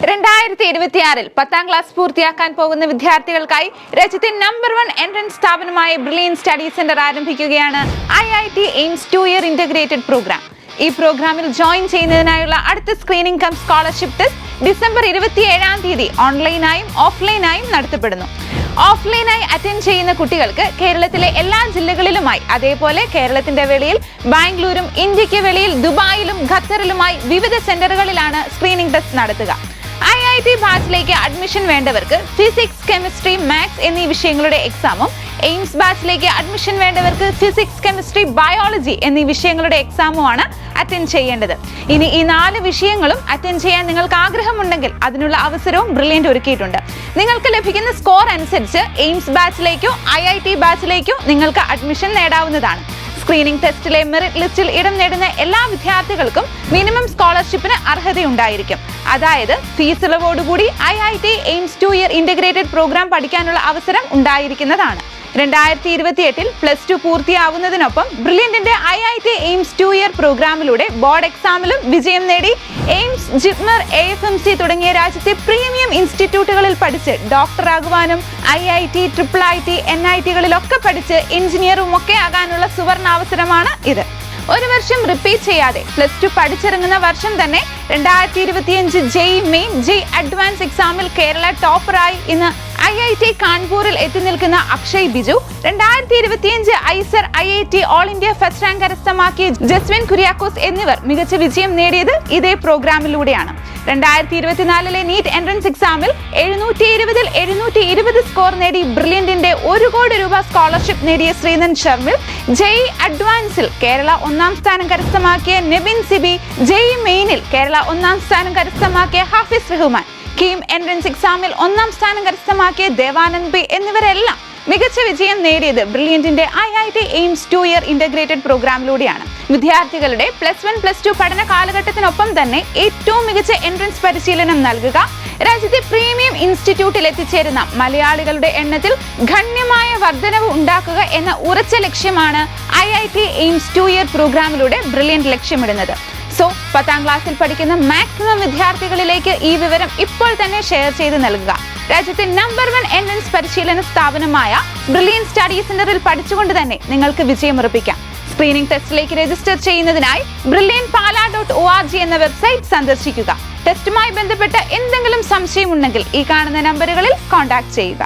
2026 10ാം class പൂർത്തിയാക്കാൻ പോകുന്ന വിദ്യാർത്ഥികൾക്കായി രാജ്യത്തെ നമ്പർ 1 എൻട്രൻസ് സ്ഥാപനമായ ബ്രില്യൻ സ്റ്റഡി സെന്റർ ആരംഭിക്കുകയാണ് IIT AIIMS 2-year integrated programme. ഈ പ്രോഗ്രാമിൽ ജോയിൻ ചെയ്യുന്നതിനായുള്ള അടുത്ത screening cum scholarship test December 27-ാം തീയതി ഓൺലൈനായും ഓഫ്ലൈനായും നടത്തപ്പെടുന്നു. ഓഫ്ലൈനായി അറ്റൻഡ് ചെയ്യുന്ന കുട്ടികൾക്ക് കേരളത്തിലെ എല്ലാ ജില്ലകളിലുമായി, അതേപോലെ കേരളത്തിന്റെ വെളിയിൽ ബാംഗ്ലൂരും ഇന്ത്യക്ക് വെളിയിൽ ദുബായിലും ഖത്തറിലുമായി വിവിധ സെന്ററുകളിലാണ് സ്ക്രീനിംഗ് ടെസ്റ്റ് നടത്തുക. IIT ബാച്ചിലേക്ക് അഡ്മിഷൻ വേണ്ടവർക്ക് ഫിസിക്സ്, കെമിസ്ട്രി, മാത്സ് എന്നീ വിഷയങ്ങളുടെ എക്സാമും, എയിംസ് ബാച്ചിലേക്ക് അഡ്മിഷൻ വേണ്ടവർക്ക് ഫിസിക്സ്, കെമിസ്ട്രി, ബയോളജി എന്നീ വിഷയങ്ങളുടെ എക്സാമുമാണ് അറ്റൻഡ് ചെയ്യേണ്ടത്. ഇനി ഈ 4 വിഷയങ്ങളും അറ്റൻഡ് ചെയ്യാൻ നിങ്ങൾക്ക് ആഗ്രഹമുണ്ടെങ്കിൽ അതിനുള്ള അവസരവും ബ്രില്യൻ്റ് ഒരുക്കിയിട്ടുണ്ട്. നിങ്ങൾക്ക് ലഭിക്കുന്ന സ്കോർ അനുസരിച്ച് എയിംസ് ബാച്ചിലേക്കോ IIT ബാച്ചിലേക്കോ നിങ്ങൾക്ക് അഡ്മിഷൻ നേടാവുന്നതാണ്. സ്ക്രീനിംഗ് ടെസ്റ്റിലെ മെറിറ്റ് ലിസ്റ്റിൽ ഇടം നേടുന്ന എല്ലാ വിദ്യാർത്ഥികൾക്കും മിനിമം സ്കോളർഷിപ്പിന് അർഹതയുണ്ടായിരിക്കും. അതായത് ഫീസ് ഇളവോടുകൂടി IIT AIIMS 2-year integrated program പഠിക്കാനുള്ള അവസരം ഉണ്ടായിരിക്കുന്നതാണ്. 2028-ൽ +2 പൂർത്തിയാവുന്നതിനൊപ്പം ബ്രില്യന്റിന്റെ IIT എയിംസ് 2-year പ്രോഗ്രാമിലൂടെ ബോർഡ് എക്സാമിലും വിജയം നേടി എയിംസ്, ജിപ്മർ, AFMC തുടങ്ങിയ രാജ്യത്തെ പ്രീമിയം ഇൻസ്റ്റിറ്റ്യൂട്ടുകളിൽ പഠിച്ച് ഡോക്ടറാകുവാനും IIT, IIIT, NITകളിലൊക്കെ പഠിച്ച് എഞ്ചിനീയറും ഒക്കെ ആകാനുള്ള സുവർണാവസരമാണ് ഇത്. ഒരു വർഷം റിപ്പീറ്റ് ചെയ്യാതെ +2 പഠിച്ചിറങ്ങുന്ന വർഷം തന്നെ 2025 JEE മെയിൻ, JEE അഡ്വാൻസ് എക്സാമിൽ കേരള ടോപ്പറായി ഇന്ന് IIT കാൺപൂരിൽ എത്തി നിൽക്കുന്ന Akshay Biju, 2025 IISER IIT all India first rank കരസ്ഥമാക്കിയ ജസ്വിൻ കുര്യാക്കോസ് എന്നിവർ മികച്ച വിജയം നേടിയത് ഇതേ പ്രോഗ്രാമിലൂടെയാണ്. 2024-ലെ നീറ്റ് എൻട്രൻസ് എക്സാമിൽ 720-ൽ 720 സ്കോർ നേടി ബ്രില്യന്റിന്റെ 1 കോടി രൂപ സ്കോളർഷിപ്പ് നേടിയ ശ്രീനൻ ശർമിൽ, JEE അഡ്വാൻസിൽ കേരള 1ാം സ്ഥാനം കരസ്ഥമാക്കിയ നെബിൻ സിബി, JEE മെയിനിൽ കേരള 1ാം സ്ഥാനം കരസ്ഥമാക്കിയ ഹാഫിസ് റഹ്മാൻ, കീം എൻട്രൻസ് എക്സാമിൽ 1ാം സ്ഥാനം കരസ്ഥമാക്കിയ ദേവാനന്ദ് ബി എന്നിവരെല്ലാം മികച്ച വിജയം നേടിയത് ബ്രില്യന്റിന്റെ IIT എയിംസ് 2-year ഇന്റഗ്രേറ്റഡ് പ്രോഗ്രാമിലൂടെയാണ്. വിദ്യാർത്ഥികളുടെ +1, +2 പഠന കാലഘട്ടത്തിനൊപ്പം തന്നെ ഏറ്റവും മികച്ച എൻട്രൻസ് പരിശീലനം നൽകുക, രാജ്യത്തെ പ്രീമിയം ഇൻസ്റ്റിറ്റ്യൂട്ടിൽ എത്തിച്ചേരുന്ന മലയാളികളുടെ എണ്ണത്തിൽ ഗണ്യമായ വർധനവ് ഉണ്ടാക്കുക എന്ന ഉറച്ച ലക്ഷ്യമാണ് IIT എയിംസ് 2-year പ്രോഗ്രാമിലൂടെ ബ്രില്യന്റ് ലക്ഷ്യമിടുന്നത്. സോ 10ാം ക്ലാസ്സിൽ പഠിക്കുന്ന മാക്സിമം വിദ്യാർത്ഥികളിലേക്ക് ഈ വിവരം ഇപ്പോൾ തന്നെ ഷെയർ ചെയ്ത് നൽകുക. രാജ്യത്തെ നമ്പർ 1 എൻട്രൻസ് പരിശീലന സ്ഥാപനമായ ബ്രില്യൻ സ്റ്റഡി സെന്ററിൽ പഠിച്ചുകൊണ്ട് തന്നെ നിങ്ങൾക്ക് വിജയമുറപ്പിക്കാം. സ്ക്രീനിംഗ് ടെസ്റ്റിലേക്ക് രജിസ്റ്റർ ചെയ്യുന്നതിനായി brilliantpala.org എന്ന വെബ്സൈറ്റ് സന്ദർശിക്കുക. ടെസ്റ്റുമായി ബന്ധപ്പെട്ട എന്തെങ്കിലും സംശയമുണ്ടെങ്കിൽ ഈ കാണുന്ന നമ്പറുകളിൽ കോൺടാക്ട് ചെയ്യുക.